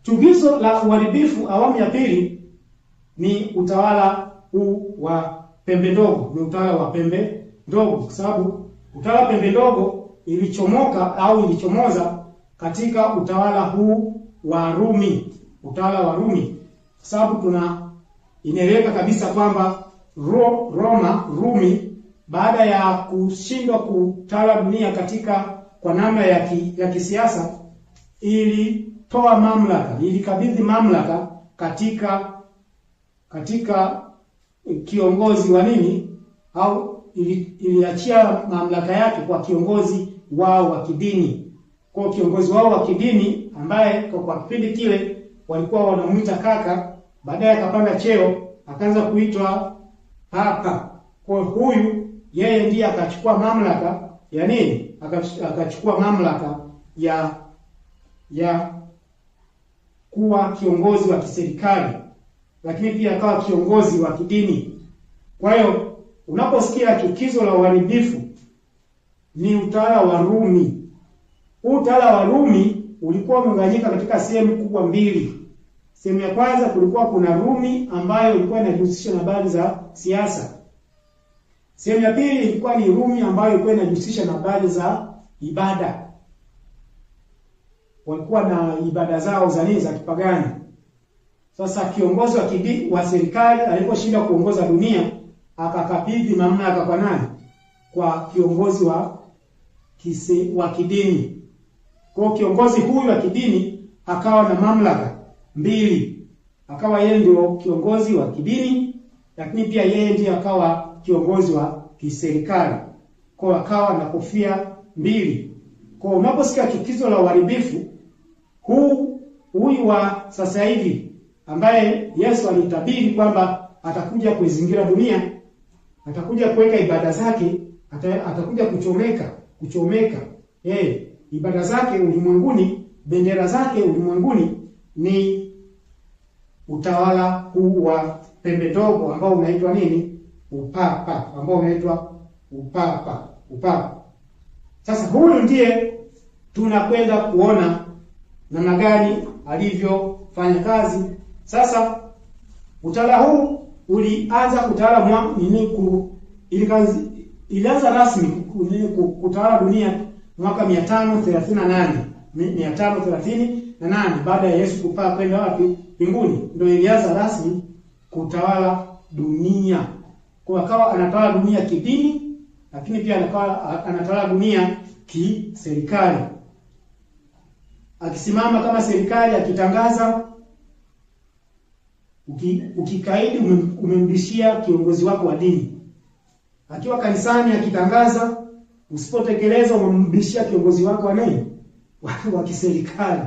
Chukizo la uharibifu awamu ya pili ni utawala huu wa pembe ndogo, ni utawala wa pembe ndogo, kwa sababu utawala wa pembe ndogo ilichomoka au ilichomoza katika utawala huu wa Rumi, utawala wa Rumi, kwa sababu inaeleweka kabisa kwamba Rumi baada ya kushindwa kutawala dunia kwa namna ya kisiasa, ilitoa mamlaka, ilikabidhi mamlaka katika kiongozi wa nini, au iliachia mamlaka yake kwa kiongozi wao wa kidini. Kwa kiongozi wao wa kidini ambaye kwa kipindi kile walikuwa wanamuita kaka, baadaye akapanda cheo akaanza kuitwa papa. Kwa huyu yeye ndiye akachukua mamlaka ya nini? Akachukua mamlaka ya kuwa kiongozi wa kiserikali, lakini pia akawa kiongozi wa kidini. Kwa hiyo unaposikia chukizo la uharibifu, ni utawala wa Rumi. Huu utawala wa Rumi ulikuwa umegawanyika katika sehemu kubwa mbili. Sehemu ya kwanza kulikuwa kuna Rumi ambayo ilikuwa inajihusisha na habari za siasa. Sehemu ya pili ilikuwa ni Rumi ambayo ilikuwa inajihusisha na habari za ibada. Walikuwa na ibada zao za kipagani. Sasa kiongozi wa serikali aliposhinda kuongoza dunia, akakabidhi mamlaka kwa nani? Kwa kiongozi wa kidini. Kwa kiongozi huyu wa kidini akawa na mamlaka mbili. Akawa yeye ndio kiongozi wa kidini, lakini pia yeye ndiye akawa kiongozi wa kiserikali. Kwa akawa na kofia mbili. Kwa unaposikia chukizo la uharibifu, huyu wa sasa hivi ambaye Yesu alitabiri kwamba atakuja kuizingira dunia, atakuja kuweka ibada zake, atakuja kuchomeka ibada zake ulimwenguni, bendera zake ulimwenguni, ni utawala huu wa pembe ndogo ambao unaitwa nini? Upapa, ambao unaitwa upapa. Sasa huyu ndiye tunakwenda kuona namna gani alivyofanya kazi. Sasa utawala huu ulianza kutawala ilianza rasmi kutawala dunia mwaka 538 baada ya Yesu kupaa kwenda wapi? Mbinguni. Ndio ilianza rasmi kutawala dunia. Kwa akawa anatawala dunia kidini, lakini pia anatawala dunia kiserikali. Akisimama kama serikali akitangaza, ukikaidi umemrudishia kiongozi wako wa dini. Akiwa kanisani akitangaza, usipotekeleza umemrudishia kiongozi wako wa nini? Wa kiserikali.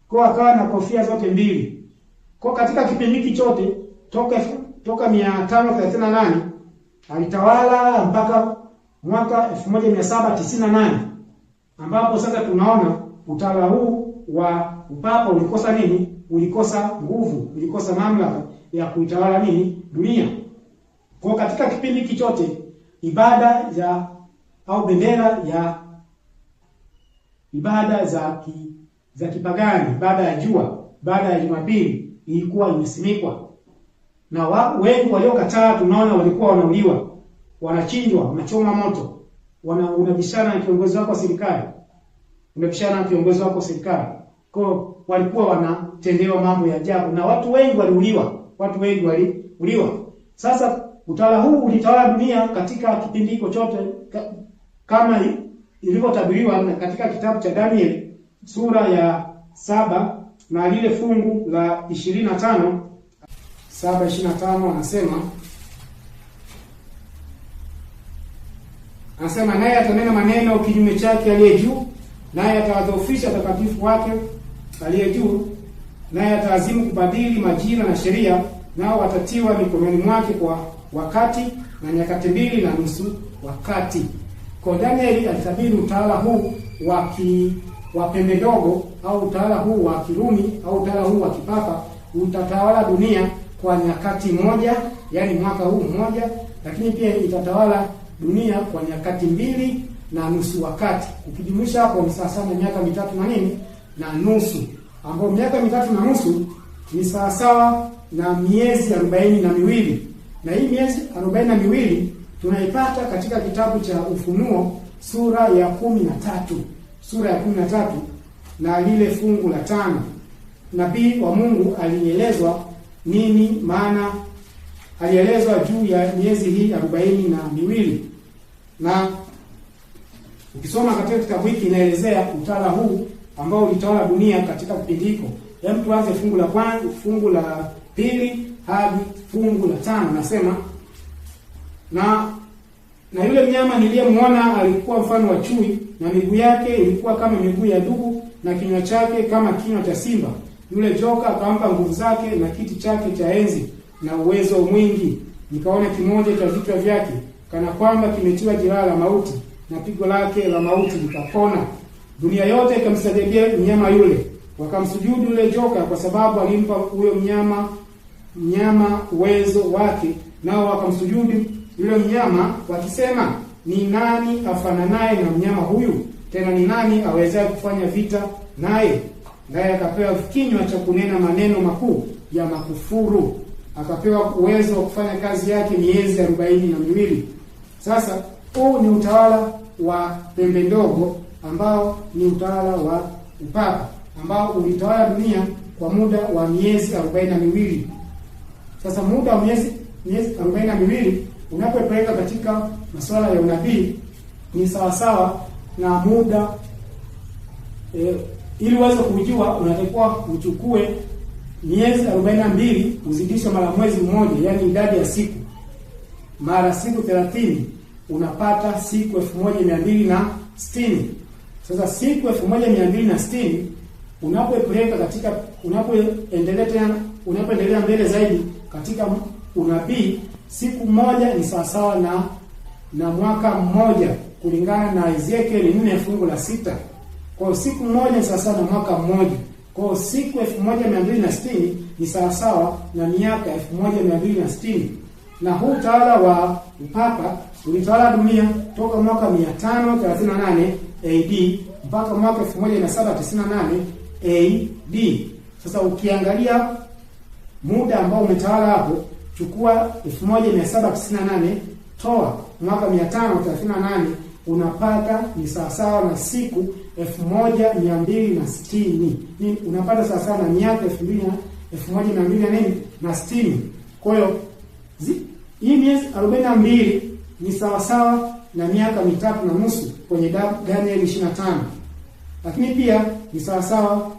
Kwa akawa na kofia zote mbili. Kwa katika kipindi hiki chote toka 538 alitawala mpaka mwaka 1798, ambapo sasa tunaona utawala huu wa upapa ulikosa nini? Ulikosa nguvu, ulikosa mamlaka ya kuitawala nini? Dunia. Kwa katika kipindi hiki chote ibada au bendera ya ibada za kipagani, ibada ya jua, ibada ya Jumapili ilikuwa imesimikwa. Na wengi waliokataa tunaona walikuwa wanauliwa, wanachinjwa, wanachoma moto. Unabishana na kiongozi wako wa serikali. Kwa walikuwa wanatendewa mambo ya ajabu na watu wengi waliuliwa. Sasa utawala huu ulitawala dunia katika kipindi hiko chote kama ilivyotabiriwa katika kitabu cha Daniel sura ya 7 na lile fungu la 25. 7:25 anasema naye atanena maneno kinyume chake aliye juu, naye atawadhoofisha watakatifu wake aliye juu, naye ataazimu kubadili majira na sheria, nao watatiwa mikononi mwake kwa wakati na nyakati 2.5 wakati. Kwa Danieli alitabiri utawala huu wa pembe ndogo au utawala huu wa Kirumi au utawala huu wa kipapa utatawala dunia kwa nyakati moja, yani mwaka huu mmoja, lakini pia itatawala dunia kwa nyakati 2.5 wakati. Ukijumlisha hapo ni sawa sana miaka 3.5 ambao miaka 3.5 ni sawasawa na miezi 42. Na hii miezi 42 tunaipata katika kitabu cha Ufunuo sura ya 13 na lile fungu la 5. Nabii wa Mungu alielezwa nini maana, alielezwa juu ya miezi hii 42. Na ukisoma katika kitabu hiki inaelezea utawala huu ambao ulitawala dunia katika kipindi hiko. Hebu tuanze fungu la kwanza, fungu la pili hadi fungu la 5. Nasema na yule mnyama niliyemwona alikuwa mfano wa chui, na miguu yake ilikuwa kama miguu ya dubu, na kinywa chake kama kinywa cha simba. Yule joka akampa nguvu zake na kiti chake cha enzi na uwezo mwingi. Nikaona kimoja cha vichwa vyake kana kwamba kimetiwa jeraha la mauti, na pigo lake la mauti likapona. Dunia yote ikamsajabia mnyama yule, wakamsujudu yule joka, kwa sababu alimpa huyo mnyama uwezo wake. Nao wakamsujudu yule mnyama wakisema, ni nani afananaye na mnyama huyu? Tena ni nani awezaye kufanya vita naye? Naye akapewa kinywa cha kunena maneno makuu ya makufuru. Akapewa uwezo wa kufanya kazi yake miezi 42. Sasa huu ni utawala wa pembe ndogo, ambao ni utawala wa upapa, ambao ulitawala dunia kwa muda wa miezi 42. Sasa muda wa miezi 42 unapopeleka katika masuala ya unabii ni sawasawa na muda ili uweze kujua unatakiwa uchukue miezi 42 uzidishe mara mwezi mmoja, yani idadi ya siku mara siku 30, unapata siku 1260. Sasa siku 1260 unapopeleka katika unapoendelea mbele zaidi katika unabii, siku moja ni sawasawa na mwaka mmoja kulingana na Ezekiel 4 fungu la 6. Kwa siku moja ni sawasawa na mwaka mmoja. Kwa siku 1260 ni sawasawa na miaka 1260. Na huu utawala wa upapa ulitawala dunia toka mwaka 538 AD mpaka mwaka 1798 AD. Sasa ukiangalia muda ambao umetawala hapo, chukua 1798 toa mwaka 538, unapata ni sawasawa na siku 1260. Ni unapata sawasawa na miaka 1260. Kwa hiyo hii miezi 42 ni sawasawa na miaka 3.5 kwenye Daniel 25. Lakini pia ni sawasawa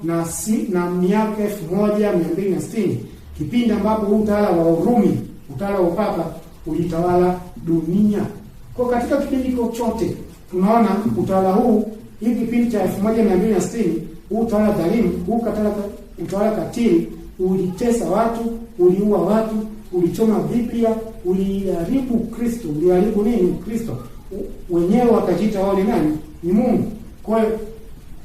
na miaka 1260, kipindi ambapo huu utawala wa Urumi, utawala wa upapa ulitawala dunia. Kwa katika kipindi chote tunaona utawala huu, hii kipindi cha 1260, huu utawala dhalimu, huu utawala katili ulitesa watu, uliua watu, ulichoma Biblia, uliharibu Kristo, uliharibu nini? Kristo. Wenyewe wakajiita wao ni nani? Ni Mungu. Kwa hiyo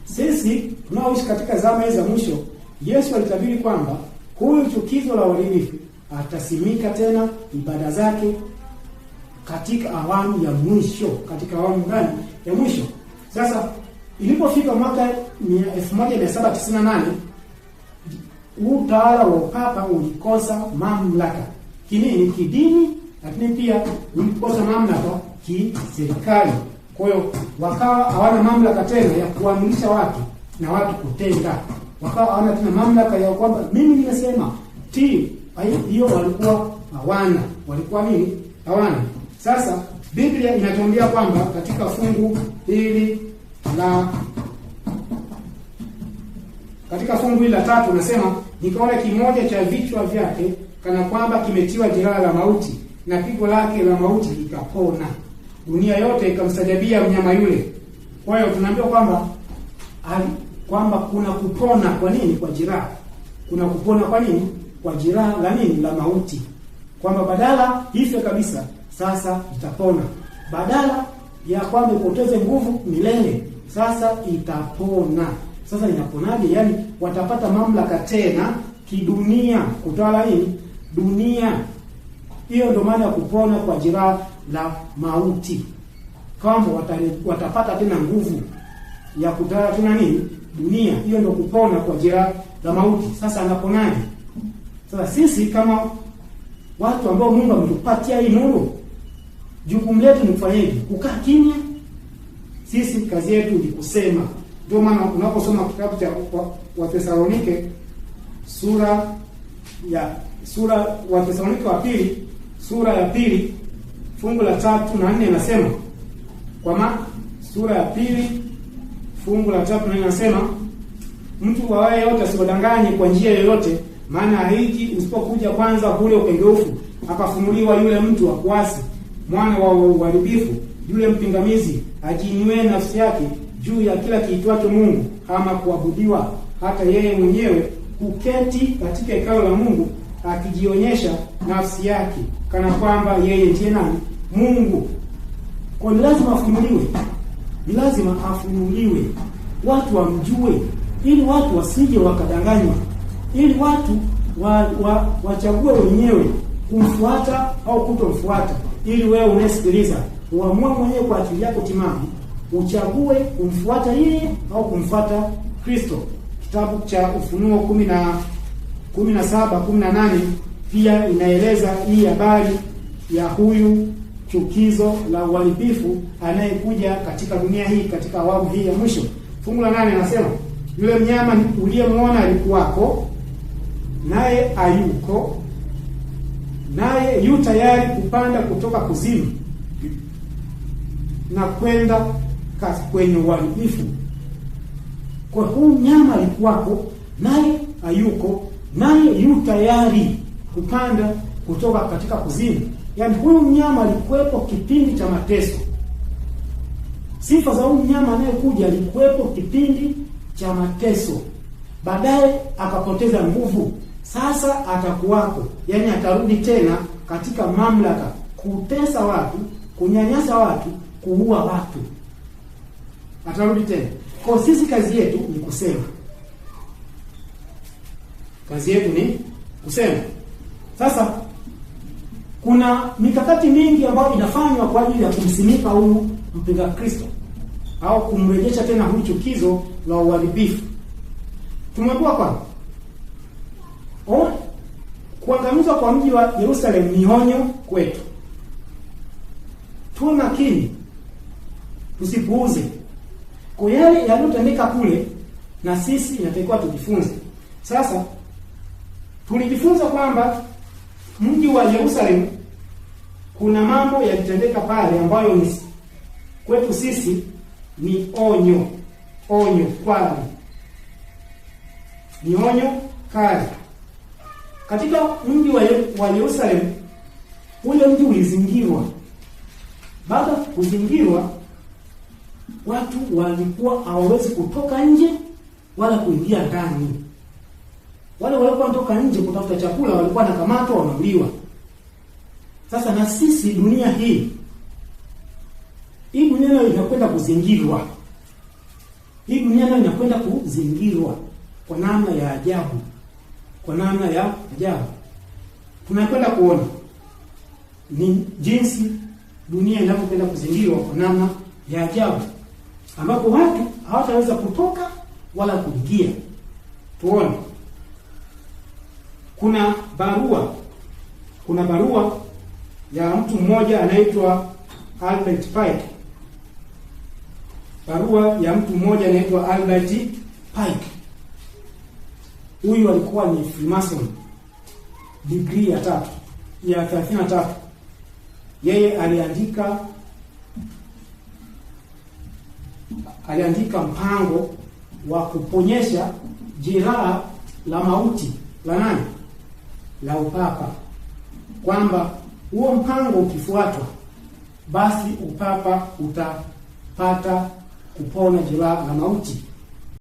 sisi tunaoishi katika zama hizi za mwisho, Yesu alitabiri kwamba huyu chukizo la uharibifu atasimika tena ibada zake katika awamu ya mwisho. Katika awamu gani? Ya mwisho. Sasa ilipofika mwaka 1798, utawala wa upapa ulikosa mamlaka kinini, kidini, lakini pia ulikosa mamlaka kiserikali. Kwa hiyo wakawa hawana mamlaka tena ya kuamrisha watu na watu kutenda. Wakawa hawana tena mamlaka ya kwamba mimi nimesema hiyo walikuwa hawana. Walikuwa nini? Hawana. Sasa Biblia inatuambia kwamba katika fungu hili la 3 nasema, nikaona kimoja cha vichwa vyake kana kwamba kimetiwa jeraha la mauti, na pigo lake la mauti likapona. Dunia yote ikamsajabia mnyama yule. Kwa hiyo tunaambiwa kwamba kuna kupona. Kwa nini? Kwa jeraha. Kuna kupona kwa nini? Kwa jeraha la nini? La mauti. Kwamba badala ife kabisa, sasa itapona. Badala ya kwamba ipoteze nguvu milele, sasa itapona. Sasa inaponaje? Yaani watapata mamlaka tena kidunia kutawala nini? Dunia. Hiyo ndio maana ya kupona kwa jeraha la mauti. Kama watapata tena nguvu ya kutawala tena nini? dunia. Hiyo ndio kupona kwa jeraha la mauti. Sasa anaponaje? Sasa sisi kama watu ambao Mungu ametupatia hii nuru, jukumu letu ni kufanyaje? Kukaa kimya? Sisi kazi yetu ni kusema. Ndio maana unaposoma kitabu cha Wathesalonike Wathesalonike wa pili sura ya 2 fungu la 3 na 4 inasema, sura ya 2 fungu la 3 na 4 inasema, mtu wawaye yote asidanganye kwa njia yoyote, maana haiji usipokuja kwanza kule upendeufu, akafunuliwa yule mtu wa kuasi, mwana wa uharibifu, yule mpingamizi, ajinywe nafsi yake juu ya kila kiitwacho Mungu ama kuabudiwa, hata yeye mwenyewe kuketi katika hekalu la Mungu, akijionyesha nafsi yake kana kwamba yeye ndiye nani? Mungu. Kwa ni lazima afunuliwe. Ni lazima afunuliwe. Watu wamjue, ili watu wasije wakadanganywa. Ili watu wachague wenyewe kumfuata au kutomfuata. Ili wewe unasikiliza, uamue mwenyewe kwa akili yako timamu, uchague kumfuata yeye au kumfuata Kristo. Kitabu cha Ufunuo 17:18 pia inaeleza hii habari ya huyu chukizo la uharibifu anayekuja katika dunia hii katika awamu hii ya mwisho. Fungu la 8 nasema, yule mnyama uliyemwona alikuwako, naye hayuko, naye yu tayari kupanda kutoka kuzimu na kwenda kwenye uharibifu. Kwa huyu mnyama alikuwako, naye hayuko, naye yu tayari kupanda kutoka katika kuzimu. Yaani huyu mnyama alikuwepo kipindi cha mateso. Sifa za huyu mnyama anayekuja, alikuwepo kipindi cha mateso, baadaye akapoteza nguvu. Sasa atakuwako, yaani atarudi tena katika mamlaka, kutesa watu, kunyanyasa watu, kuua watu. Atarudi tena. Kwa sisi kazi yetu ni kusema. Kazi yetu ni kusema. Sasa kuna mikakati mingi ambayo inafanywa kwa ajili ya kumsimika huyu mpinga Kristo au kumrejesha tena huyu chukizo la uharibifu. Tumekuwa kwa kuangamizwa kwa mji wa Yerusalemu ni onyo kwetu. Tuwe makini, tusipuuze. Kwa yale yaliyotendeka kule, na sisi inatakiwa tujifunze. Sasa tulijifunza kwamba mji wa Yerusalemu kuna mambo yalitendeka pale ambayo ni kwetu sisi ni onyo kali. Ni onyo kali. Katika mji wa Yerusalemu, ule mji ulizingirwa. Baada kuzingirwa, watu walikuwa hawawezi kutoka nje wala kuingia ndani. Wale walikuwa wanatoka nje kutafuta chakula walikuwa nakamatwa, wanauliwa. Sasa na sisi dunia hii dunia inakwenda kuzingirwa. Hii dunia inakwenda kuzingirwa kwa namna ya ajabu. Kwa namna ya ajabu. Tunakwenda kuona ni jinsi dunia inapokwenda kuzingirwa kwa namna ya ajabu, ambapo watu hawataweza kutoka wala kuingia. Tuone. Kuna barua ya mtu mmoja anaitwa Albert Pike. Barua ya mtu mmoja anaitwa Albert Pike. Huyu alikuwa ni Freemason, degree ya 33. Yeye aliandika mpango wa kuponyesha jeraha la mauti la nani? La upapa. Kwamba huo mpango ukifuatwa, basi upapa utapata kupona jeraha la mauti.